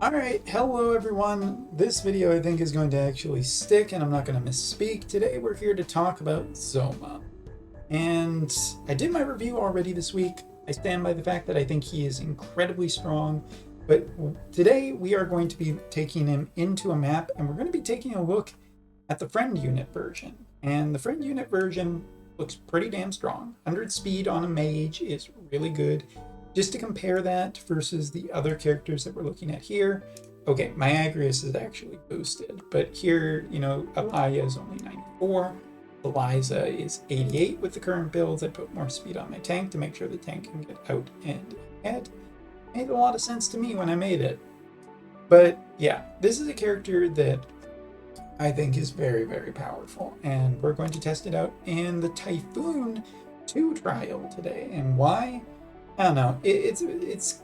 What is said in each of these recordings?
Alright, hello everyone. This video I think is going to actually stick and I'm not going to misspeak. Today we're here to talk about Zoma. And I did my review already this week. I stand by the fact that I think he is incredibly strong. But today we are going to be taking him into a map and we're going to be taking a look at the friend unit version. And the friend unit version looks pretty damn strong. 100 speed on a mage is really good. Just to compare that versus the other characters that we're looking at here, okay, my Agrius is actually boosted, but here, Alaya is only 94, Eliza is 88 with the current builds. I put more speed on my tank to make sure the tank can get out and ahead. Made a lot of sense to me when I made it. But yeah, this is a character that I think is very, very powerful, and we're going to test it out in the Typhoon 2 trial today. And why? I don't know. It's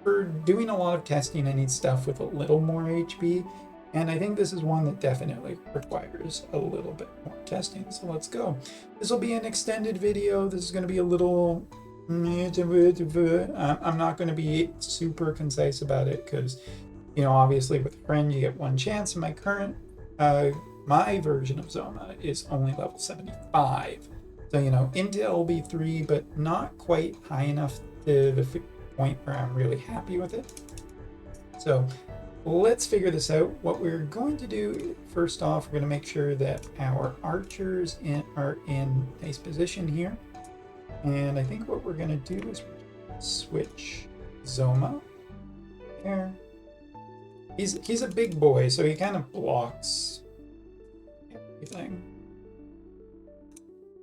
for doing a lot of testing. I need stuff with a little more HP, and I think this is one that definitely requires a little bit more testing. So let's go. This will be an extended video. This is going to be a little. I'm not going to be super concise about it because, obviously with friend you get one chance. And my current, my version of Zoma is only level 75. So, into LB3, but not quite high enough to the point where I'm really happy with it. So let's figure this out. What we're going to do, first off, we're going to make sure that our archers are in nice position here. And I think what we're going to do is switch Zoma there. He's a big boy, so he kind of blocks everything.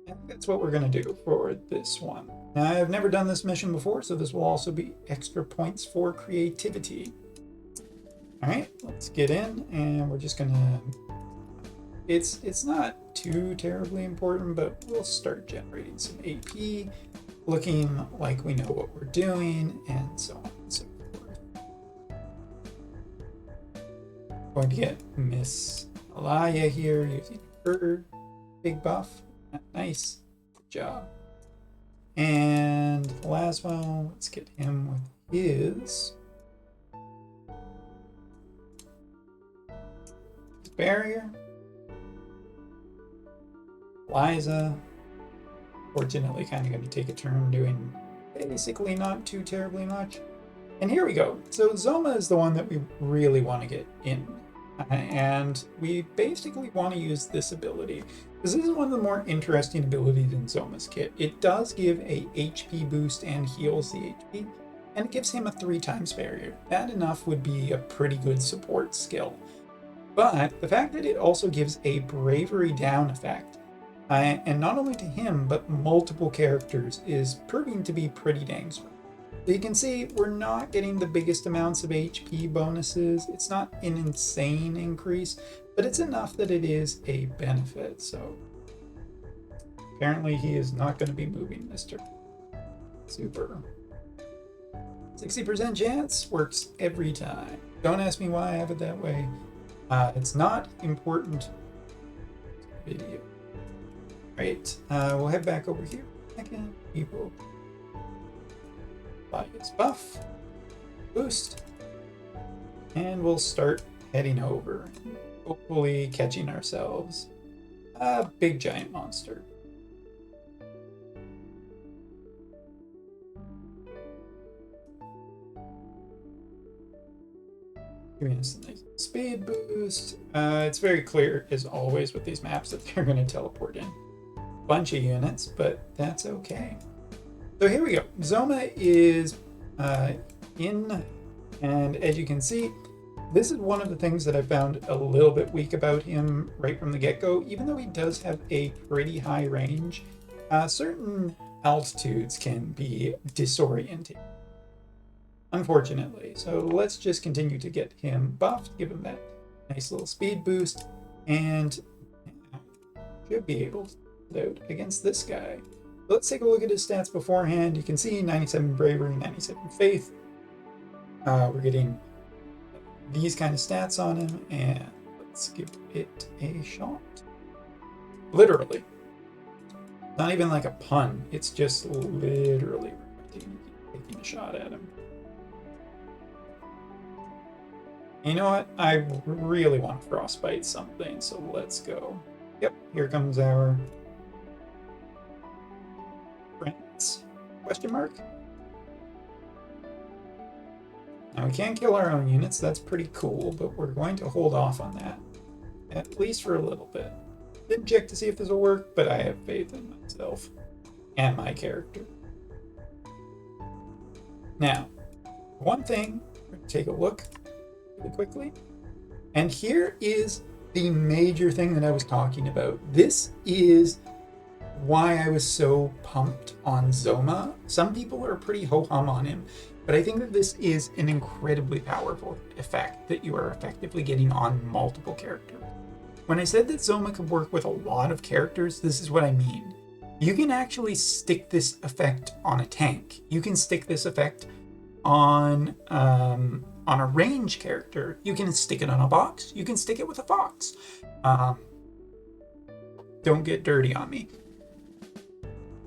I think that's what we're going to do for this one. Now, I've never done this mission before, so this will also be extra points for creativity. Alright, let's get in, and we're just going to... It's not too terribly important, but we'll start generating some AP, looking like we know what we're doing, and so on and so forth. Going to get Miss Alaya here, using her big buff. Nice. Good job. And Laswell, let's get him with his barrier. Liza, fortunately, kind of going to take a turn doing basically not too terribly much. And here we go. So Zoma is the one that we really want to get in. And we basically want to use this ability because this is one of the more interesting abilities in Zoma's kit. It does give a HP boost and heals the HP, and it gives him a 3x barrier. That enough would be a pretty good support skill. But the fact that it also gives a bravery down effect, and not only to him, but multiple characters, is proving to be pretty dang strong. So you can see we're not getting the biggest amounts of HP bonuses. It's not an insane increase, but it's enough that it is a benefit. So apparently he is not going to be moving this turn. Super. 60% chance works every time. Don't ask me why I have it that way. It's not important. Video. Right. We'll head back over here. Second people. Apply his buff, boost, and we'll start heading over, hopefully catching ourselves a big giant monster. Giving us a nice speed boost. It's very clear, as always with these maps, that they're going to teleport in a bunch of units, but that's okay. So here we go. Zoma is in, and as you can see, this is one of the things that I found a little bit weak about him right from the get-go. Even though he does have a pretty high range, certain altitudes can be disorienting, unfortunately. So let's just continue to get him buffed, give him that nice little speed boost, and should be able to put out against this guy. Let's take a look at his stats beforehand. You can see 97 bravery, 97 faith. We're getting these kind of stats on him, and let's give it a shot. Literally. Not even like a pun. It's just literally taking a shot at him. You know what? I really want Frostbite something, so let's go. Yep, here comes our friends? Question mark? Now we can't kill our own units, that's pretty cool, but we're going to hold off on that. At least for a little bit. Didn't check to see if this will work, but I have faith in myself and my character. Now, one thing, we're going to take a look really quickly. And here is the major thing that I was talking about. This is why I was so pumped on Zoma. Some people are pretty ho-hum on him, but I think that this is an incredibly powerful effect that you are effectively getting on multiple characters. When I said that Zoma could work with a lot of characters, this is what I mean. You can actually stick this effect on a tank. You can stick this effect on a range character. You can stick it on a box. You can stick it with a fox. Don't get dirty on me.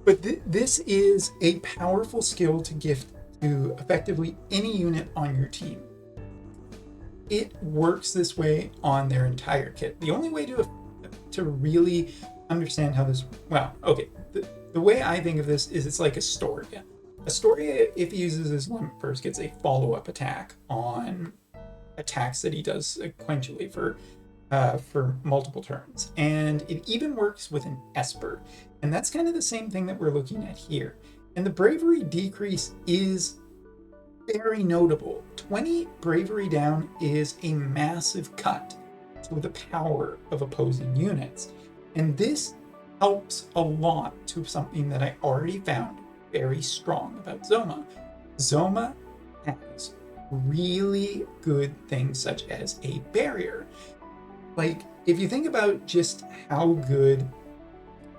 But this is a powerful skill to gift to effectively any unit on your team. It works this way on their entire kit. The only way to really understand how this, well, okay, the way I think of this is it's like Astoria. Astoria, if he uses his limit burst, gets a follow-up attack on attacks that he does sequentially for multiple turns. And it even works with an Esper. And that's kind of the same thing that we're looking at here. And the bravery decrease is very notable. 20 bravery down is a massive cut to the power of opposing units. And this helps a lot to something that I already found very strong about Zoma. Zoma has really good things such as a barrier. Like, if you think about just how good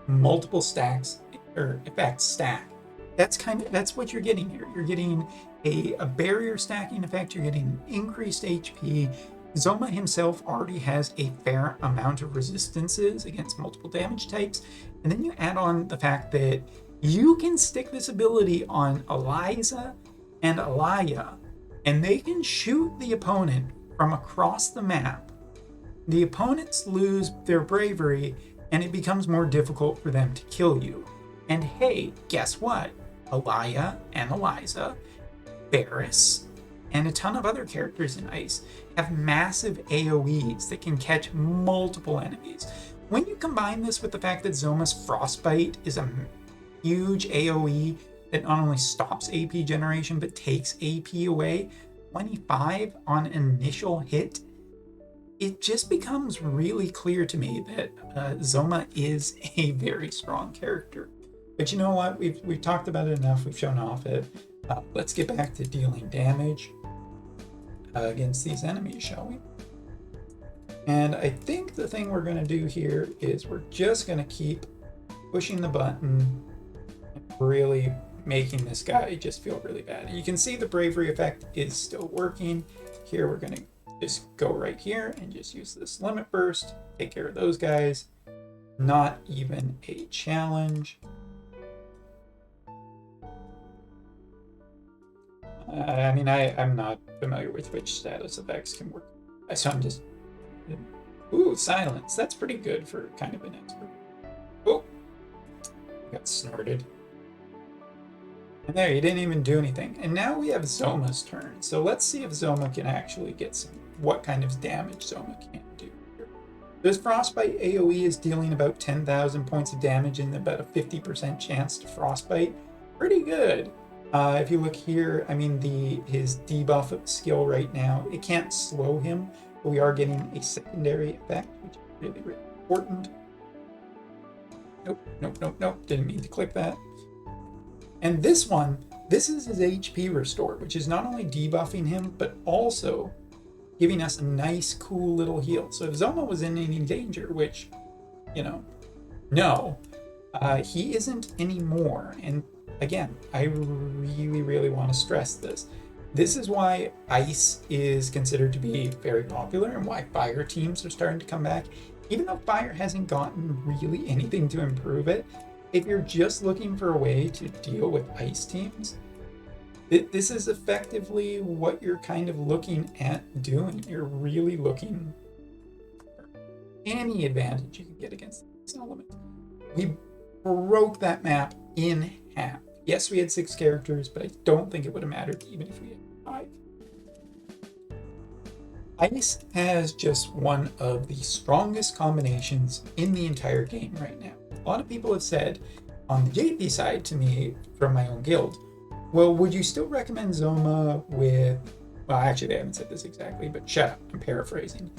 multiple stacks or effects stack, that's what you're getting here. You're getting a barrier stacking effect, you're getting increased HP. Zoma himself already has a fair amount of resistances against multiple damage types, and then you add on the fact that you can stick this ability on Eliza and Alaya, and they can shoot the opponent from across the map. The opponents lose their bravery, and it becomes more difficult for them to kill you. And hey, guess what? Alaya and Eliza, Barris, and a ton of other characters in Ice have massive AoEs that can catch multiple enemies. When you combine this with the fact that Zoma's Frostbite is a huge AoE that not only stops AP generation but takes AP away, 25 on initial hit, it just becomes really clear to me that Zoma is a very strong character. But you know what? We've talked about it enough. We've shown off it. Let's get back to dealing damage against these enemies, shall we? And I think the thing we're going to do here is we're just going to keep pushing the button and really making this guy just feel really bad. And you can see the bravery effect is still working. Here we're going to just go right here and just use this limit burst, take care of those guys. Not even a challenge. I mean, I'm not familiar with which status effects can work. So I'm just... Ooh, silence. That's pretty good for kind of an expert. Oh! Got snorted. And there, you didn't even do anything. And now we have Zoma's turn. So let's see if Zoma can actually get some... what kind of damage Zoma can do here. This Frostbite AoE is dealing about 10,000 points of damage and about a 50% chance to Frostbite. Pretty good. If you look here, I mean, his debuff skill right now, it can't slow him, but we are getting a secondary effect, which is really, really important. Nope. Didn't mean to click that. And this one, this is his HP restore, which is not only debuffing him, but also giving us a nice, cool little heal. So if Zoma was in any danger, which, no, he isn't anymore. And again, I really, really want to stress this. This is why Ice is considered to be very popular and why Fire teams are starting to come back. Even though Fire hasn't gotten really anything to improve it, if you're just looking for a way to deal with Ice teams, This is effectively what you're kind of looking at doing. You're really looking for any advantage you can get against this element. We broke that map in half. Yes, we had 6 characters, but I don't think it would have mattered even if we had 5. Ice has just one of the strongest combinations in the entire game right now. A lot of people have said on the JP side to me from my own guild, well, would you still recommend Zoma with, well, actually they haven't said this exactly, but shut up, I'm paraphrasing.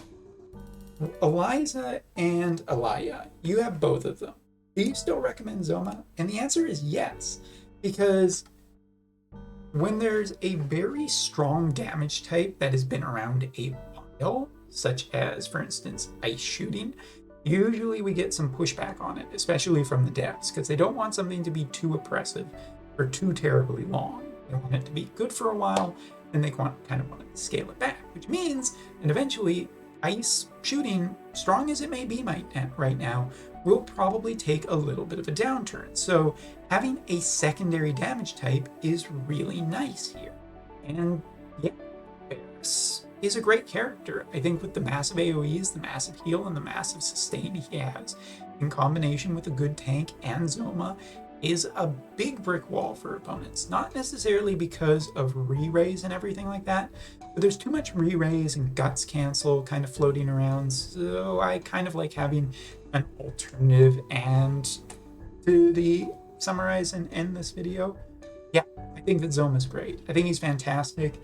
Eliza and Alaya, you have both of them. Do you still recommend Zoma? And the answer is yes, because when there's a very strong damage type that has been around a while, such as, for instance, ice shooting, usually we get some pushback on it, especially from the devs, because they don't want something to be too oppressive or too terribly long. They want it to be good for a while, and they kind of want to scale it back, which means, and eventually, ice shooting, strong as it may be right now, will probably take a little bit of a downturn. So having a secondary damage type is really nice here. And yeah, Varus is a great character. I think with the massive AoEs, the massive heal, and the massive sustain he has, in combination with a good tank and Zoma, is a big brick wall for opponents. Not necessarily because of re-raise and everything like that, but there's too much re-raise and guts cancel kind of floating around, so I kind of like having an alternative. And to summarize and end this video, yeah, I think that Zoma's great. I think he's fantastic.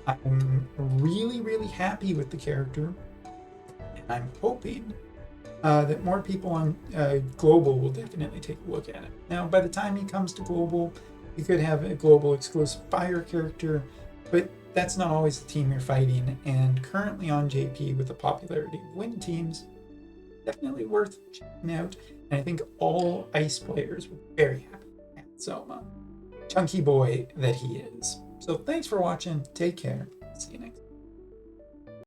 I'm really, really happy with the character, and I'm hoping that more people on global will definitely take a look at it. Now, by the time he comes to global, you could have a global exclusive fire character, but that's not always the team you're fighting. And currently on JP, with the popularity of wind teams, definitely worth checking out. And I think all ice players will be very happy at Zoma. Chunky boy that he is. So thanks for watching. Take care. See you next time.